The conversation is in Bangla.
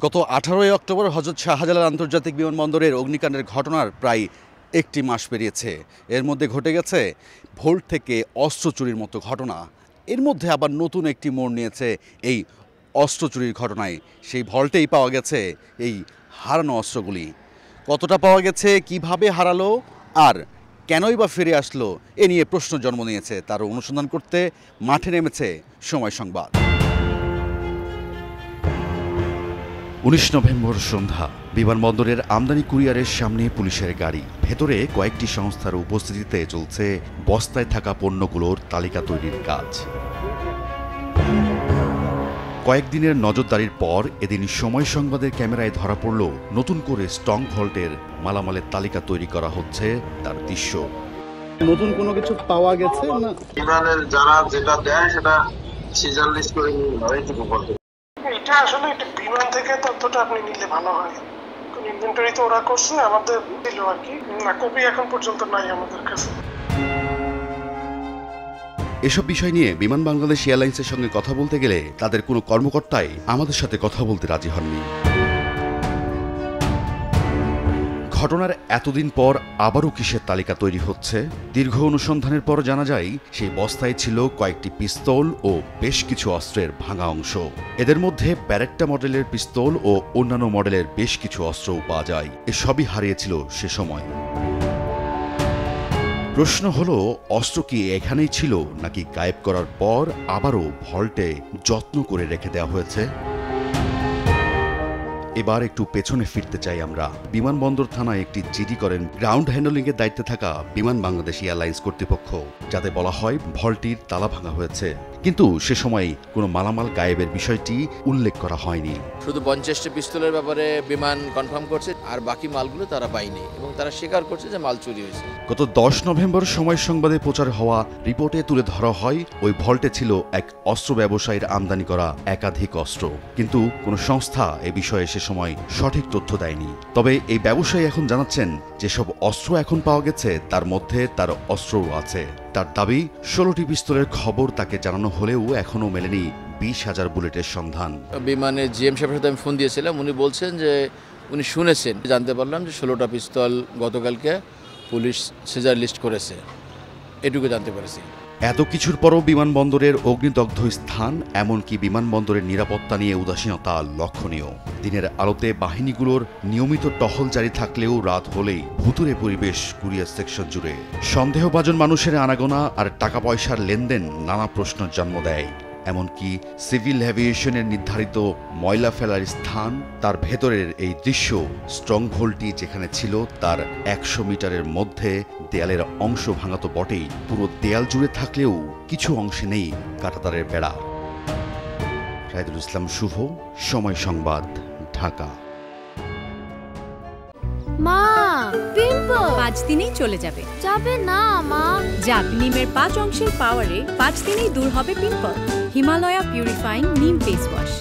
গত 18ই অক্টোবর হযরত শাহজালাল আন্তর্জাতিক বিমানবন্দরের অগ্নিকাণ্ডের ঘটনার প্রায় একটি মাস পেরিয়েছে। এর মধ্যে ঘটে গেছে ভোল্ট থেকে অস্ত্র চুরির মতো ঘটনা। এর মধ্যে আবার নতুন একটি মোড় নিয়েছে এই অস্ত্র চুরির ঘটনায়। সেই ভল্টেই পাওয়া গেছে এই হারানো অস্ত্রগুলি। কতটা পাওয়া গেছে, কিভাবে হারালো আর কেনই বা ফিরে আসলো, এ নিয়ে প্রশ্ন জন্ম নিয়েছে। তার অনুসন্ধান করতে মাঠে নেমেছে সময় সংবাদ। 19 নভেম্বর সন্ধ্যা, বিমানবন্দরের আমদানি কুরিয়ারের সামনে পুলিশের গাড়ি। ভেতরে কয়েকটি সংস্থার উপস্থিতিতে চলছে বস্তায় থাকা পণ্যগুলোর তালিকা তৈরির কাজ। কয়েকদিনের নজরদারির পর এদিন সময় সংবাদের ক্যামেরায় ধরা পড়ল নতুন করে স্ট্রং ভল্টের মালামালের তালিকা তৈরি করা হচ্ছে তার দৃশ্য। নতুন কোনো কিছু পাওয়া গেছে না? বিমানের যারা যেটা দেয় সেটা সিজার লিস্ট করে এইটুকু বলতে। এটা আসলে একটা বিমান থেকে তথ্যটা আপনি নিলে ভালো হয়। ইনভেন্টরি তো ওরা করছে, আমাদের দিল আর কি, না কপি এখন পর্যন্ত নাই আমাদের কাছে। এসব বিষয় নিয়ে বিমান বাংলাদেশ এয়ারলাইন্সের সঙ্গে কথা বলতে গেলে তাদের কোনো কর্মকর্তাই আমাদের সাথে কথা বলতে রাজি হননি। ঘটনার এতদিন পর আবারও কিসের তালিকা তৈরি হচ্ছে? দীর্ঘ অনুসন্ধানের পর জানা যায় সেই বস্তায় ছিল কয়েকটি পিস্তল ও বেশ কিছু অস্ত্রের ভাঙা অংশ। এদের মধ্যে ব্যারেট্টা মডেলের পিস্তল ও অন্যান্য মডেলের বেশ কিছু অস্ত্রও পাওয়া যায়। এসবই হারিয়েছিল সে সময়। প্রশ্ন হলো, অস্ত্র কি এখানেই ছিল নাকি গায়েব করার পর আবারও ভল্টে যত্ন করে রেখে দেওয়া হয়েছে? এবার একটু পেছনে ফিরতে চাই আমরা। বিমানবন্দর থানায় একটি জিডি করেন গ্রাউন্ড হ্যান্ডলিং এর দায়িত্বে থাকা বিমান বাংলাদেশ এয়ারলাইন্স কর্তৃপক্ষ, যাতে বলা হয় ভল্টটির তালা ভাঙা হয়েছে, কিন্তু সে সময় কোনো মালামাল গায়েবের বিষয়টি উল্লেখ করা হয়নি। শুধু 50টি পিস্তলের ব্যাপারে বিমান কনফার্ম করছে, আর বাকি মালগুলো তারা পায়নি এবং তারা স্বীকার করছে যে মাল চুরি হয়েছে। গত 10 নভেম্বর সময় সংবাদে প্রচার হওয়া রিপোর্টে তুলে ধরা হয় ওই ভল্টে ছিল এক অস্ত্র ব্যবসায়ীর আমদানি করা একাধিক অস্ত্র, কিন্তু কোনো সংস্থা এ বিষয়ে সে সময় সঠিক তথ্য দেয়নি। তবে এই ব্যবসায়ী এখন জানাচ্ছেন যেসব অস্ত্র এখন পাওয়া গেছে তার মধ্যে তার অস্ত্রও আছে। তার দাবি 16টি পিস্তলের খবর তাকে জানানো হলেও এখনও মেলেনি 20,000 বুলেটের সন্ধান। বিমানের জিএম সাহেবের সাথে আমি ফোন দিয়েছিলাম, উনি বলছেন যে উনি শুনেছেন। জানতে পারলাম যে 16টা পিস্তল গতকালকে পুলিশ সিজার লিস্ট করেছে, এটুকু জানতে পেরেছি। এত কিছুর পরও বিমানবন্দরের অগ্নিদগ্ধ স্থান, এমনকি বিমানবন্দরের নিরাপত্তা নিয়ে উদাসীনতা লক্ষণীয়। দিনের আলোতে বাহিনীগুলোর নিয়মিত টহল জারি থাকলেও রাত হলেই ভুতুড়ে পরিবেশ কুরিয়ার সেকশন জুড়ে। সন্দেহভাজন মানুষের আনাগোনা আর টাকা পয়সার লেনদেন নানা প্রশ্নের জন্ম দেয়। এমনকি সিভিল এভিয়েশনের নির্ধারিত ময়লা ফেলার স্থান, তার ভেতরের এই দৃশ্য। স্ট্রং ভোল্টটি যেখানে ছিল তার 100 মিটারের মধ্যে দেয়ালের অংশ ভাঙা তো বটেই, পুরো দেয়াল জুড়ে থাকলেও কিছু অংশে নেই কাঁটাতারের বেড়া। রাইদুল ইসলাম শুভ, সময় সংবাদ, ঢাকা। মা, পিম্পল 5 দিনেই চলে যাবে। যাবে না মা। যাক, নিমের 5 অংশের পাওয়ারে 5 দিনেই দূর হবে পিম্পল। হিমালয়া পিউরিফাইং নিম ফেস ওয়াশ।